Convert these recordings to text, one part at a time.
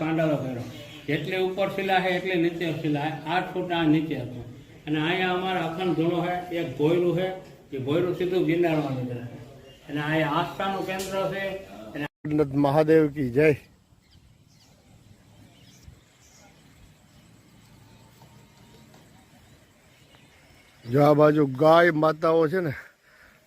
કાંડાળો કર્યો. જેટલી ઉપર શિલા છે એટલી નીચે શિલા 8 ફૂટ આ નીચે હતું. અને અહીંયા અમારા અખંડ ધૂણો છે, એક ભોયરું છે, એ ભોયરું સીધું ગિરનારમાં છે. અને અહીંયા આસ્થાનું કેન્દ્ર છે. મહાદેવ કી જય. જો આ બાજુ ગાય માતાઓ છે ને,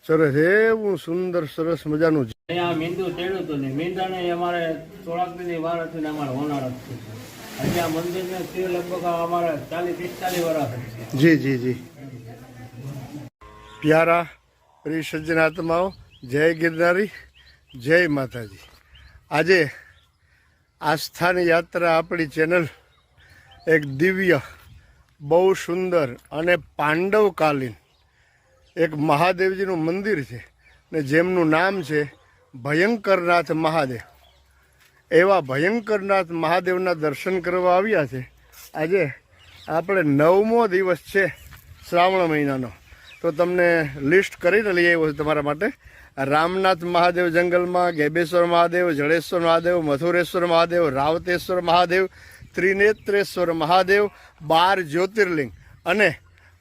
સરસ એવું સુંદર સરસ મજાનું. અહીંયા મીંડું તેડ્યું હતું ને મીંડાને અમારે 16 દિનની વાર હતી ને અમારે હોનાર હતું. હજી આ મંદિરને લગભગ અમારે 40-45 વર્ષ છે. જી જી જી. પ્યારા પ્રિય સજ્જનાત્માઓ, જય ગિરનારી, જય માતાજી. આજે આસ્થાની યાત્રા આપણી ચેનલ એક દિવ્ય, બહુ સુંદર અને પાંડવકાલીન એક મહાદેવજીનું મંદિર છે ને જેમનું નામ છે ભયંકરનાથ મહાદેવ. એવા ભયંકરનાથ મહાદેવના દર્શન કરવા આવ્યા છે. આજે આપણે 9મો દિવસ છે શ્રાવણ મહિનાનો. તો તમને લિસ્ટ કરીને લઈ આવ્યો છું તમારા માટે. રામનાથ મહાદેવ જંગલમાં, ગેબેશ્વર મહાદેવ, જડેશ્વર મહાદેવ, મથુરેશ્વર મહાદેવ, રાવતેશ્વર મહાદેવ, ત્રિનેત્રેશ્વર મહાદેવ, 12 જ્યોતિર્લિંગ, અને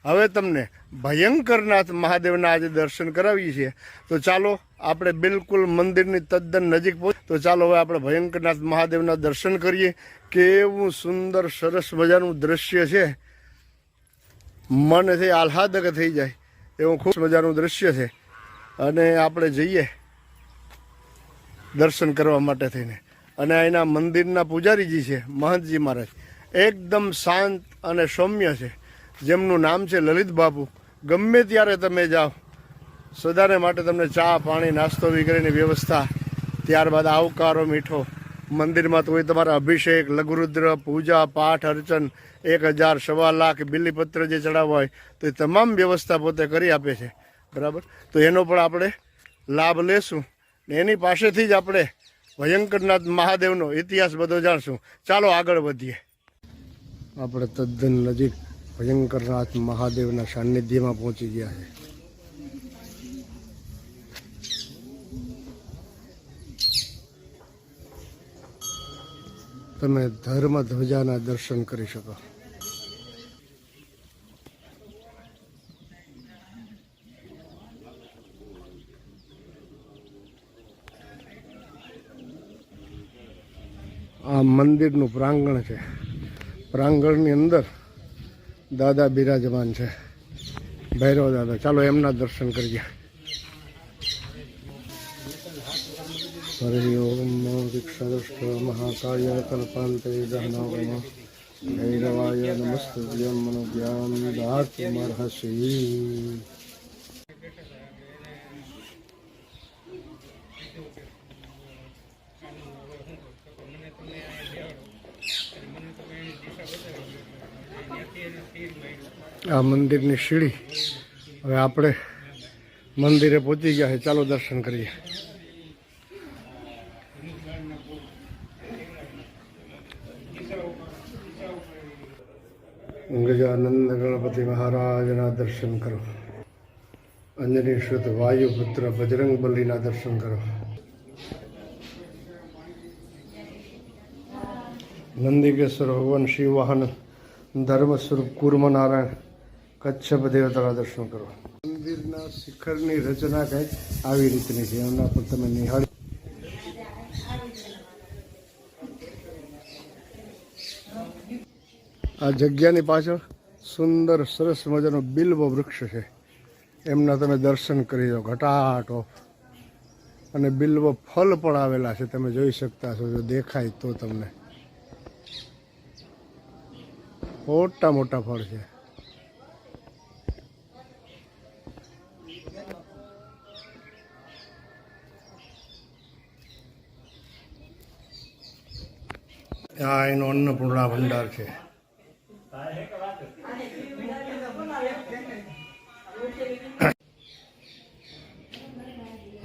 હવે તમને ભયંકરનાથ મહાદેવના આજે દર્શન કરાવીએ છીએ. તો ચાલો આપણે બિલકુલ મંદિરની તદ્દન નજીક પહોંચ. તો ચાલો હવે આપણે ભયંકરનાથ મહાદેવના દર્શન કરીએ. કેવું સુંદર સરસ મજાનું દ્રશ્ય છે, મનથી આહલાદક થઈ જાય એવું ખૂબ મજાનું દ્રશ્ય છે. અને આપણે જઈએ દર્શન કરવા માટે થઈને. અને અહીંના મંદિરના પૂજારીજી છે મહંતજી મહારાજ, એકદમ શાંત અને સૌમ્ય છે, જેમનું નામ છે લલિત બાપુ. ગમે ત્યારે તમે જાઓ, સદાને માટે તમને ચા પાણી નાસ્તો વગેરેની વ્યવસ્થા, ત્યારબાદ આવકારો મીઠો. મંદિરમાં તો હોય તમારા અભિષેક, લઘુરુદ્ર, પૂજા પાઠ અર્ચન, 1000 1.25 લાખ બિલીપત્ર જે ચડાવવા હોય તો એ તમામ વ્યવસ્થા પોતે કરી આપે છે. બરાબર, તો એનો પણ આપણે લાભ લેશું ને એની પાસેથી જ આપણે ભયંકરનાથ મહાદેવનો ઇતિહાસ બધો જાણશું. ચાલો આગળ વધીએ. આપણે તદ્દન નજીક ભયંકરનાથ મહાદેવના સાનિધ્યમાં પહોંચી ગયા છે. તમે ધર્મ ધ્વજાના દર્શન કરી શકો. આ મંદિરનું પ્રાંગણ છે. પ્રાંગણની અંદર દાદા બિરાજમાન છે, ભૈરવ દાદા. ચાલો એમના દર્શન કરીએ. હરિ ઓમ દીક્ષાદૃષ્ટ મહાકાય કલ્પાંતે દહનાવમ ભૈરવાય નમસ્તુભ્યમ મનોજ્ઞાન દાતુમર્હસી. આ મંદિરની સીડી. હવે આપણે મંદિરે પહોંચી ગયા છે. ચાલો દર્શન કરીએ. ગજાનંદ ગણપતિ મહારાજના દર્શન કરો. અંજની સુત વાયુપુત્ર બજરંગ બલીના દર્શન કરો. નંદિકેશ્વર ભગવાન શિવ વાહન ધર્મ સ્વરૂપ કુર્મ નારાયણ કચ્છપ દેવતાના દર્શન કરો. મંદિરના શિખરની રચના કંઈક આવી રીતની છે, એમના પર તમે નિહાળી. આ જગ્યાની પાછળ સુંદર સરસ મજાનો બિલ્વ વૃક્ષ છે, એમના તમે દર્શન કરી દો ઘટાટો. અને બિલ્વ ફળ પણ આવેલા છે, તમે જોઈ શકતા છો. જો દેખાય તો તમને મોટા મોટા ફળ છે. આ એનો અન્નપૂર્ણા ભંડાર છે.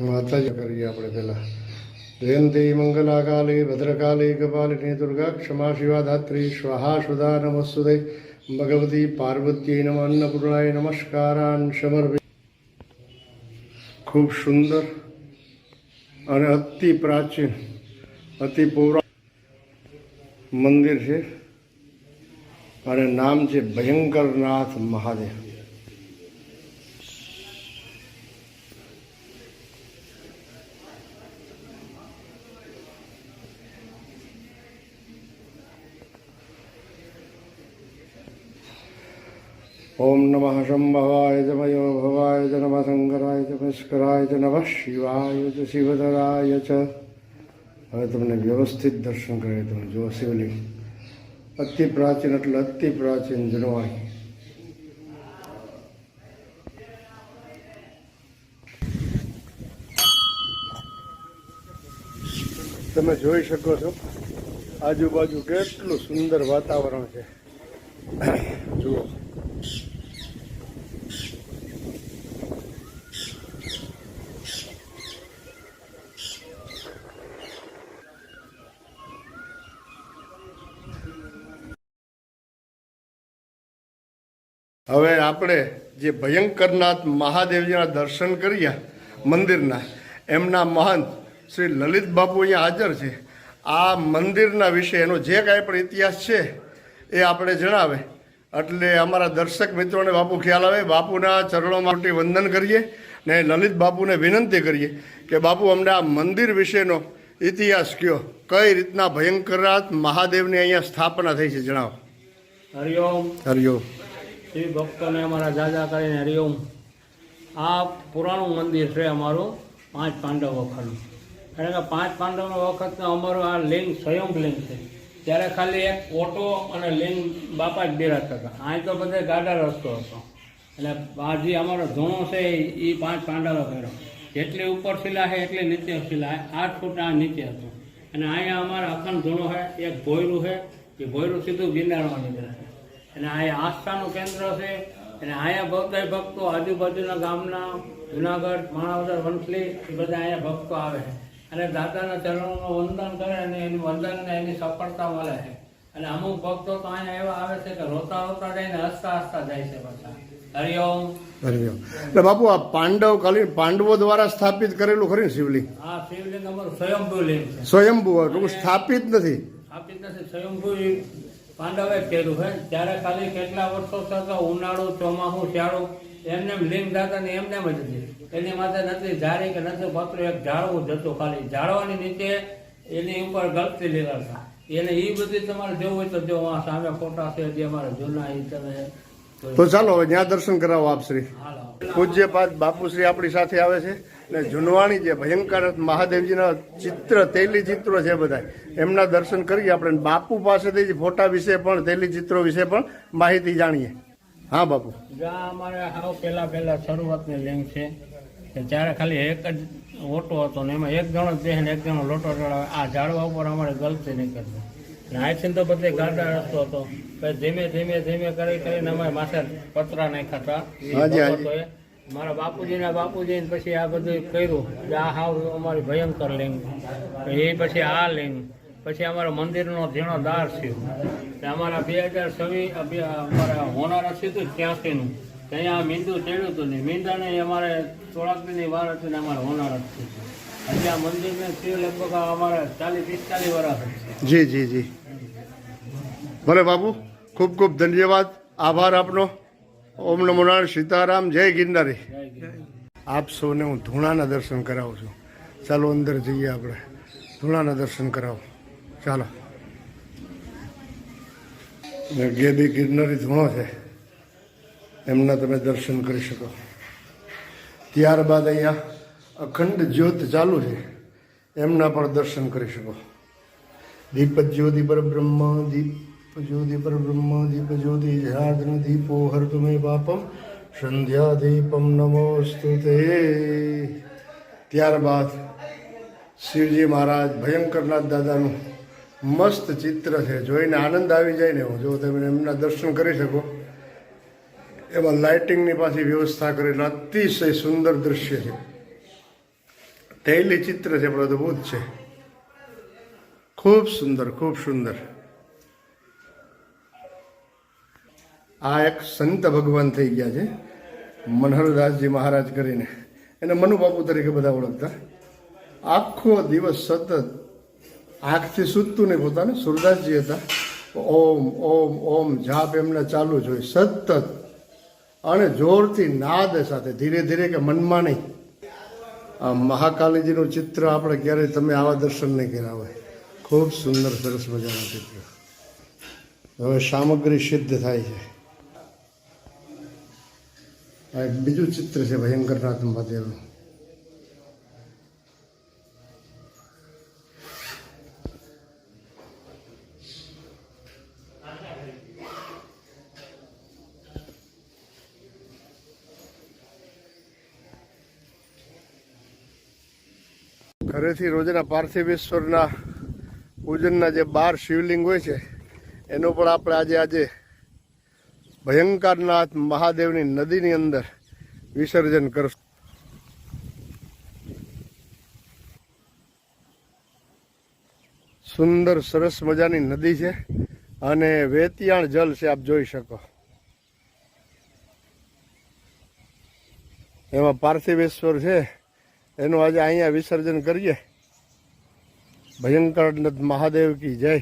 માતાજી કરીએ આપણે પેલા. જયંતી મંગલાકાલી ભદ્રકાલી કપાલિની દુર્ગા ક્ષમા શિવા ધાત્રી સ્વાહા સુધા નમસ્તુતે ભગવતી પાર્વતી નમ અન્નપૂર્ણાય નમસ્કારાન સમર્પિ. ખૂબ સુંદર અને અતિ પ્રાચીન, અતિ પૌરાણિક મંદિર છે અને નામ છે ભયંકરનાથ મહાદેવ. ઓમ નમઃ શંભવાય ચ મયો ભવાય ચ નમઃ શંકરાય ચ ભાસ્કરાય ચ નમઃ શિવાય ચ શિવધરાય ચ. હવે તમને વ્યવસ્થિત દર્શન કરે તમે જો શિવલિંગ અતિ પ્રાચીન એટલે અતિ પ્રાચીન જૂનવાણી. તમે જોઈ શકો છો આજુબાજુ કેટલું સુંદર વાતાવરણ છે. જુઓ હવે આપણે જે ભયંકરનાથ મહાદેવજીના દર્શન કર્યા મંદિરના, એમના મહંત શ્રી લલિત બાપુ અહીંયા હાજર છે. આ મંદિરના વિશે એનો જે કાંઈ પણ ઇતિહાસ છે એ આપણે જણાવે એટલે અમારા દર્શક મિત્રોને બાપુ ખ્યાલ આવે. બાપુના ચરણોમાં વંદન કરીએ ને લલિત બાપુને વિનંતી કરીએ કે બાપુ અમને આ મંદિર વિશેનો ઇતિહાસ કયો, કઈ રીતના ભયંકરનાથ મહાદેવની અહીંયા સ્થાપના થઈ છે જણાવો. હરિઓમ. હરિઓમ. શિવ ભક્તોને અમારા જાજા કરીને હરિઓમ. આ પુરાણું મંદિર છે અમારું 5 પાંડવ વખતનું. કારણ કે 5 પાંડવ વખતનું અમારું આ લિંગ સ્વયંભ લિંગ છે. ત્યારે ખાલી એક ઓટો અને લિંગ બાપા જ બિરાજતા હતા. અહીં તો બધે ગાડા રસ્તો હતો. એટલે આ જે અમારો ધૂણો છે એ 5 પાંડવો કર્યો. જેટલી ઉપર શિલા છે એટલી નીચે શિલા 8 ફૂટ આ નીચે હતું. અને અહીંયા અમારા અખંડ ધૂણો છે, એક ભોયરું છે, એ ભોયરું સીધું ગિરનારમાં નીકળે છે. અને અહીંયા આસ્થાનું કેન્દ્ર છે. અને અહીંયા બધા ભક્તો આજુબાજુના ગામના જુનાગઢ, માણાવદર, વંથલી એ બધા અહીંયા ભક્તો આવે છે અને દાદાના ચરણોનું વંદન કરે અને એનું વંદનને એની સફળતા મળે છે. અને અમુક ભક્તો તો અહીંયા એવા આવે છે કે રોતા રોતા જઈને હસતા હસતા જાય છે પાછા. હરિઓમ. હરિઓમ. એટલે બાપુ આ પાંડવો દ્વારા સ્થાપિત કરેલું ખરી ને શિવલિંગ? આ શિવલિંગ અમારું સ્વયંભૂ લિંગ છે. સ્વયંભૂ એટલે સ્થાપિત નથી? સ્થાપિત નથી, સ્વયંભૂ પાંડવે કર્યું છે. ત્યારે ખાલી કેટલા વર્ષો થતા ઉનાળુ, ચોમાસું, શિયાળું એમને લિંગ દાદાની એમને જ હતી. એની માથે નથી ઝાડી કે નથી પતરું, એક ઝાડવું જ હતું. ખાલી ઝાડવાની નીચે એની ઉપર ગળતી લીલા હતા. એને એ બધી તમારે જોવું હોય તો જો આ સામે ફોટા છે જે અમારે જૂના એ તમે. તો ચાલો હવે ત્યાં દર્શન કરાવો આપશ્રી. હાલો. પૂજ્યપાદ બાપુશ્રી આપણી સાથે આવે છે ને જૂનવાણી જે ભયંકર મહાદેવજીના ચિત્ર, તૈલી ચિત્રો છે બધા, એમના દર્શન કરીએ આપણે. બાપુ પાસેથી ફોટા વિશે પણ, તૈલી ચિત્રો વિશે પણ માહિતી જાણીએ. હા બાપુ. જ્યાં અમારે હાવ પહેલા શરૂઆતની લિંગ છે કે ત્યારે ખાલી એક જ ઓટો હતો ને એમાં એક જણો જ બેસીને એક જણો લોટો ચડાવે. આ ઝાડવા ઉપર અમારે ગલતી નહીં કરતી. અને આથી તો બધે ગાડા રસ્તો હતો. પછી ધીમે કરીને અમે માથે પતરા નાખ્યા હતા. મારા બાપુજી પછી આ બધું કર્યું. આ હાવ અમારી ભયંકર લિંગ. એ પછી આ લિંગ, પછી અમારા મંદિરનો જીર્ણોદ્ધાર થયો. અમારા 2026 અમારા હોનારા સીધું 83નું ત્યાં મીંડું ચડ્યું હતું ને મીંડાને અમારે થોડાક દિનની વાર હતી ને અમારે હોનારા થયું. હજી આ મંદિરને થયું લગભગ અમારે 40-45 વર્ષ. જી જી જી. ભલે બાપુ, ખૂબ ખૂબ ધન્યવાદ, આભાર આપનો. ઓમ નમો નારાયણ, સીતારામ, જય ગિરનારી. આપ સૌને હું ધૂણાના દર્શન કરાવું છું. ચાલો અંદર જઈએ, આપણે ધૂણાના દર્શન કરાવો. ચાલો. ગેબી ગિરનારી ધૂણો છે, એમના તમે દર્શન કરી શકો. ત્યારબાદ અહીંયા અખંડ જ્યોત ચાલુ છે, એમના પણ દર્શન કરી શકો. દીપ જ્યોતિ પરબ્રહ્મ, દીપ જ્યોતિ પરબ્રહ્મ, દીપ જ્યોતિ જનાર્દન, દીપો હરતુ મે પાપમ, સંધ્યા દીપમ નમોસ્તુતે. ત્યારબાદ શિવજી મહારાજ ભયંકરનાથ દાદાનું મસ્ત ચિત્ર છે, જોઈને આનંદ આવી જાય ને. જો તમે એમના દર્શન કરી શકો. એમાં લાઇટિંગની પાછી વ્યવસ્થા કરેલા અતિશય સુંદર દૃશ્ય છે. તૈલી ચિત્ર છે, પણ અદભુત છે. ખૂબ સુંદર, ખૂબ સુંદર. આ એક સંત ભગવાન થઈ ગયા છે, મનહરદાસજી મહારાજ કરીને. એને મનુ બાપુ તરીકે બધા ઓળખતા. આખો દિવસ સતત આંખથી સૂતતું નહીં પોતાને. સુરદાસજી હતા, ઓમ ઓમ ઓમ જાપ એમને ચાલુ જ હોય સતત, અને જોરથી નાદ સાથે, ધીરે ધીરે કે મનમાં નહીં. આ મહાકાલીજીનું ચિત્ર આપણે ક્યારેય તમે આવા દર્શન નહીં કર્યા હોય. ખૂબ સુંદર સરસ મજાના ચિત્ર. હવે સામગ્રી સિદ્ધ થાય છે. આ એક બીજું ચિત્ર છે ભયંકરનાથ મહાદેવનું. ઘરેથી રોજના પાર્થિવેશ્વરના પૂજનના જે 12 શિવલિંગ હોય છે એનું પણ આપણે આજે ભયંકરનાથ મહાદેવની નદીની અંદર વિસર્જન કરશું. સુંદર સરસ મજાની નદી છે અને વેતિયાણ જલ છે, આપ જોઈ શકો. એમાં પાર્થિવેશ્વર છે એનું આજે અહીંયા વિસર્જન કરીએ. ભયંકરનાથ મહાદેવ કી જય.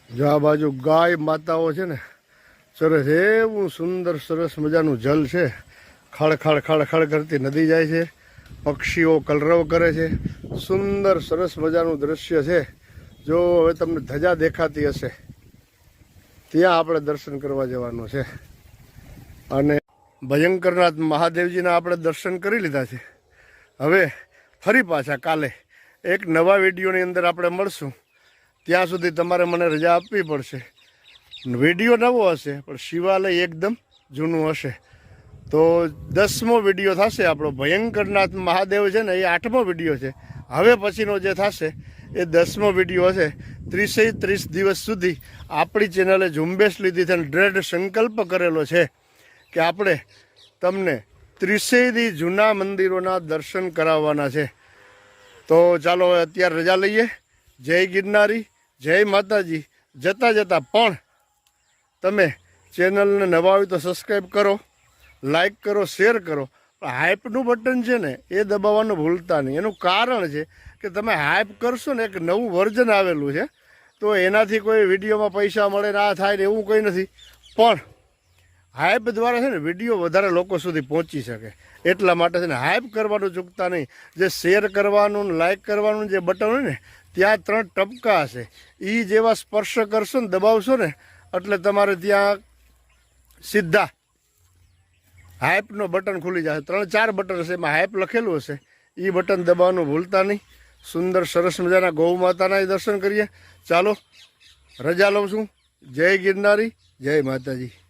જો આ બાજુ ગાય માતાઓ છે ને સરસ એવું સુંદર સરસ મજાનું જલ છે. ખળખળ ખળખળ કરતી નદી જાય છે, પક્ષીઓ કલરવ કરે છે, સુંદર સરસ મજાનું દ્રશ્ય છે. જો હવે તમને ધજા દેખાતી હશે, ત્યાં આપણે દર્શન કરવા જવાનું છે. અને ભયંકરનાથ મહાદેવજીના આપણે દર્શન કરી લીધા છે. હવે ફરી પાછા કાલે એક નવા વિડીયોની અંદર આપણે મળશું. ત્યાં સુધી તમારે મને રજા આપવી પડશે. વિડીયો નવો હશે પણ શિવાલય એકદમ જૂનું હશે. તો 10મો વિડીયો થશે આપણો. ભયંકરનાથ મહાદેવ છે ને એ 8મો વિડીયો છે. હવે પછીનો જે થશે એ 10મો વિડીયો હશે. 30 દિવસ સુધી આપણી ચેનલે ઝુંબેશ લીધી છે અને દ્રઢ સંકલ્પ કરેલો છે કે આપણે તમને 30 જૂના મંદિરોના દર્શન કરાવવાના છે. તો ચાલો હવે અત્યારે રજા લઈએ. જય ગિરનારી, જય માતાજી. જતાં જતાં પણ તમે ચેનલને નવા હોય તો સબસ્ક્રાઈબ કરો, લાઈક કરો, શેર કરો. હાઈપનું બટન છે ને એ દબાવવાનું ભૂલતા નહીં. એનું કારણ છે કે તમે હાઈપ કરશો ને, એક નવું વર્ઝન આવેલું છે, તો એનાથી કોઈ વિડીયોમાં પૈસા મળે ને આ થાય ને એવું કંઈ નથી. પણ હાઈપ દ્વારા છે ને વિડીયો વધારે લોકો સુધી પહોંચી શકે એટલા માટે છે ને હાઈપ કરવાનું ચૂકતા નહીં. જે શેર કરવાનું, લાઈક કરવાનું જે બટન હોય ને ત્યાં 3 ટપકા હશે. એ જેવા સ્પર્શ કરશો ને, દબાવશો ને, એટલે તમારે ત્યાં સીધા હાઈપનો બટન ખુલી જશે. 3-4 બટન હશે, એમાં હાઈપ લખેલું હશે. એ બટન દબાવવાનું ભૂલતા નહીં. સુંદર સરસ મજાના ગૌ માતાના દર્શન કરીએ. ચાલો રજા લઉં છું. જય ગિરનારી, જય માતાજી.